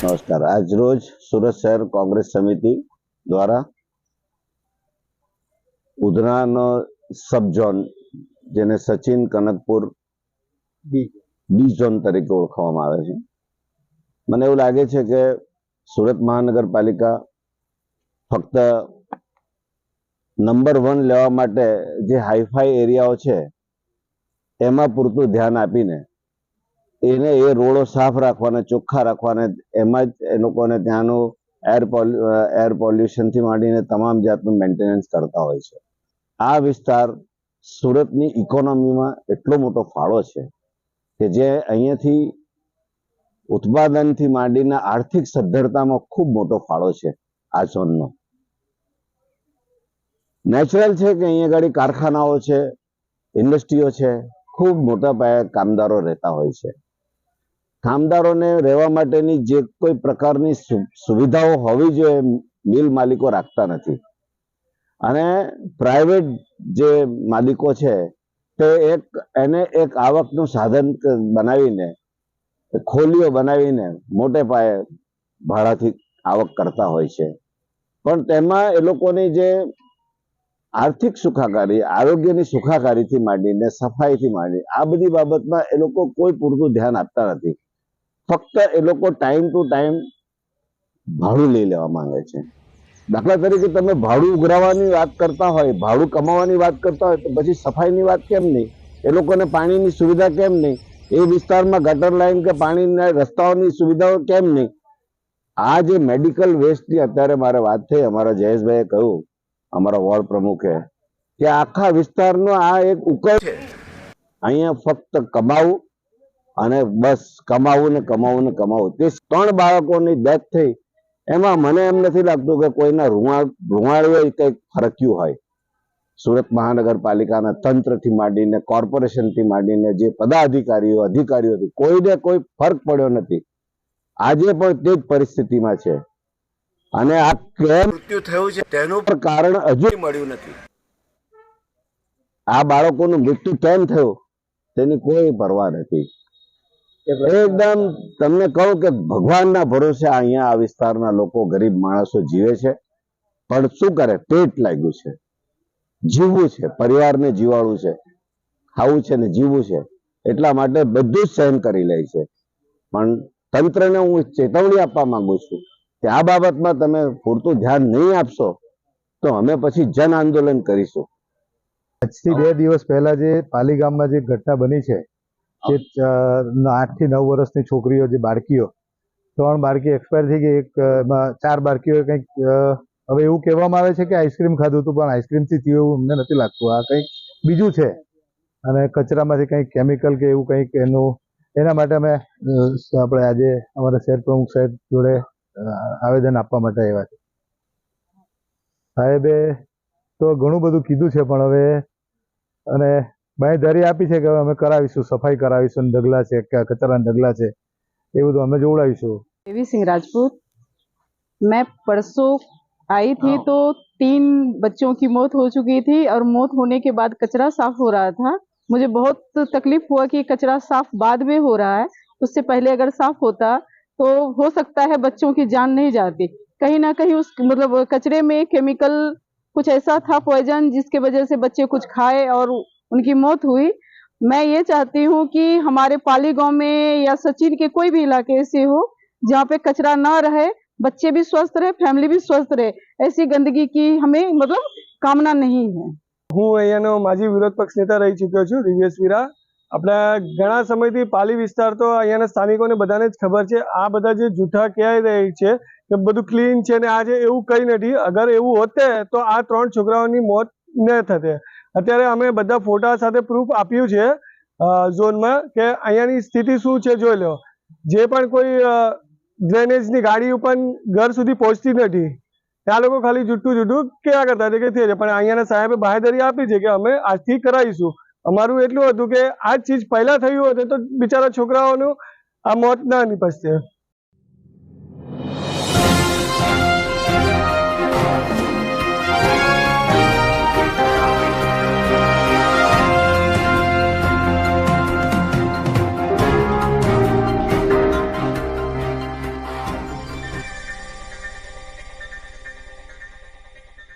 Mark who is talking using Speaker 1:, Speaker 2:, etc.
Speaker 1: નમસ્કાર। આજ રોજ સુરત શહેર કોંગ્રેસ સમિતિ દ્વારા ઉધનાનો સબ ઝોન જેને સચિન કનકપુર બી ઝોન તરીકે ઓળખવામાં આવે છે, મને એવું લાગે છે કે સુરત મહાનગરપાલિકા ફક્ત નંબર 1 લેવા માટે જે હાઈફાઈ એરિયાઓ છે એમાં પૂરતું ધ્યાન આપીને એને એ રોડો સાફ રાખવાને ચોખ્ખા રાખવાને એમાં જ એ લોકોને ત્યાંનું એર પોલ્યુશનથી માંડીને તમામ જાતનું મેન્ટેનન્સ કરતા હોય છે। આ વિસ્તાર સુરતની ઇકોનોમીમાં એટલો મોટો ફાળો છે કે જે અહીંયાથી ઉત્પાદનથી માંડીને આર્થિક સદ્ધરતામાં ખૂબ મોટો ફાળો છે આ ઝોનનો। નેચરલ છે કે અહીંયા આગળ કારખાનાઓ છે, ઇન્ડસ્ટ્રીઓ છે, ખૂબ મોટા પાયે કામદારો રહેતા હોય છે। કામદારોને રહેવા માટેની જે કોઈ પ્રકારની સુવિધાઓ હોવી જોઈએ મિલ માલિકો રાખતા નથી, અને પ્રાઇવેટ જે માલિકો છે તે એને એક આવકનું સાધન બનાવીને ખોલીઓ બનાવીને મોટે પાયે ભાડાથી આવક કરતા હોય છે। પણ તેમાં એ લોકોની જે આર્થિક સુખાકારી, આરોગ્યની સુખાકારીથી માંડીને સફાઈથી માંડી આ બધી બાબતમાં એ લોકો કોઈ પૂરતું ધ્યાન આપતા નથી। ફક્ત એ લોકો ટાઈમ ટુ ટાઈમ ભાડું લઈ લેવા માંગે છે। દાખલા તરીકે તમે ભાડું ઉઘરાવવાની વાત કરતા હોય, ભાડું કમાવાની વાત કરતા હોય, તો પછી સફાઈની વાત કેમ નહીં? એ લોકોને પાણીની સુવિધા કેમ નહીં? એ વિસ્તારમાં ગટર લાઈન કે પાણીના રસ્તાઓની સુવિધાઓ કેમ નહીં? આ જે મેડિકલ વેસ્ટની અત્યારે મારે વાત થઈ, અમારા જયેશભાઈએ કહ્યું, અમારા વોર્ડ પ્રમુખે, કે આખા વિસ્તારનો આ એક ઉકેલ છે। અહીંયા ફક્ત કમાવું અને બસ કમાવું ને કમાવું ને કમાવું। તે 3 બાળકોની ડેથ થઈ, એમાં મને એમ નથી લાગતું કે કોઈના રૂવાળીએ કંઈક ફરક્યું હોય। સુરત મહાનગરપાલિકાના તંત્રથી માંડીને કોર્પોરેશનથી માંડીને જે પદાધિકારીઓ અધિકારીઓથી કોઈને કોઈ ફરક પડ્યો નથી। આજે પણ તે જ પરિસ્થિતિમાં છે, અને આ કેમ મૃત્યુ થયું છે તેનું પણ કારણ હજુ મળ્યું નથી। આ બાળકોનું મૃત્યુ કેમ થયું તેની કોઈ પરવા નથી। એકદમ તમને કહું કે ભગવાનના ભરોસે અહીંયા આ વિસ્તારના લોકો, ગરીબ માણસો જીવે છે, પણ શું કરે? પેટ લાગ્યું છે, જીવવું છે, પરિવારને જીવાડવું છે, ખાવું છે ને જીવવું છે, એટલા માટે બધું જ સહન કરી લે છે। પણ તંત્રને હું ચેતવણી આપવા માંગુ છું કે આ બાબતમાં તમે પૂરતું ધ્યાન નહીં આપશો તો અમે પછી જન આંદોલન કરીશું।
Speaker 2: આજથી 2 દિવસ પહેલા જે પાલીગામમાં જે ઘટના બની છે, જે 8 થી 9 વર્ષની છોકરીઓ, જે બાળકીઓ, 3 બાળકી એક્સપાયર થઈ ગઈ, એમાં 4 બાળકીઓ કંઈક, હવે એવું કહેવામાં આવે છે કે આઈસ્ક્રીમ ખાધું હતું, પણ આઈસ્ક્રીમથી થયું એવું અમને નથી લાગતું, આ કંઈક બીજું છે, અને કચરામાંથી કંઈક કેમિકલ કે એવું કંઈક એના માટે અમે આપણે આજે અમારા શહેર પ્રમુખ સાહેબ જોડે આવેદન આપવા માટે આવ્યા છે। સાહેબે તો ઘણું બધું કીધું છે, પણ હવે અને બાંયધરી આપી છે કે હવે અમે કરાવીશું, સફાઈ કરાવીશું, ઢગલા છે, કચરાના ઢગલા છે, એ બધું અમે જોડાવીશું।
Speaker 3: देवी सिंह राजपूत। मैं परसों आई थी तो 3 बच्चों की मौत हो चुकी थी, और मौत होने के बाद कचरा साफ हो रहा था। मुझे बहुत तकलीफ हुआ कि कचरा साफ बाद में हो रहा है, उससे पहले अगर साफ होता तो हो सकता है बच्चों की जान नहीं जाती। कहीं ना कहीं उस मतलब कचरे में केमिकल कुछ ऐसा था, पॉइजन, जिसके वजह से बच्चे कुछ खाए और उनकी मौत हुई। मैं ये चाहती हूँ कि हमारे पाली गांव में या सचिन के कोई भी इलाके ऐसे हो जहाँ पे कचरा ना रहे, बच्चे भी स्वस्थ रहे, फैमिली भी स्वस्थ रहे। ऐसी गंदगी की हमें मतलब कामना नहीं है।
Speaker 4: હું અહીંયાનો માજી વિરોધ પક્ષ નેતા રહી ચૂક્યો છું, દિવ્યેશ વીરા। આપણે ઘણા સમયથી પાલી વિસ્તાર તો અહીંયાના સ્થાનિકોને બધાને જ ખબર છે। આ બધા જે જૂઠા કહેવાય રહી છે કે બધું ક્લીન છે ને આજે, એવું કંઈ નથી। અગર એવું હોતે તો આ 3 છોકરાઓની મોત ન થતે। અત્યારે અમે બધા ફોટા સાથે પ્રૂફ આપ્યું છે ઝોનમાં કે અહીંયાની સ્થિતિ શું છે જોઈ લો। જે પણ કોઈ ડ્રેનેજની ગાડી પણ ઘર સુધી પહોંચતી નથી। આ લોકો ખાલી જૂઠું કયા કરતા હતા કે છે, પણ અહીંયાના સાહેબે બાહેધરી આપી છે કે અમે આજથી કરાવીશું। અમારું એટલું હતું કે આ ચીજ પહેલા થયું હોત તો બિચારા છોકરાઓનું આ મોત ના નિપજતે।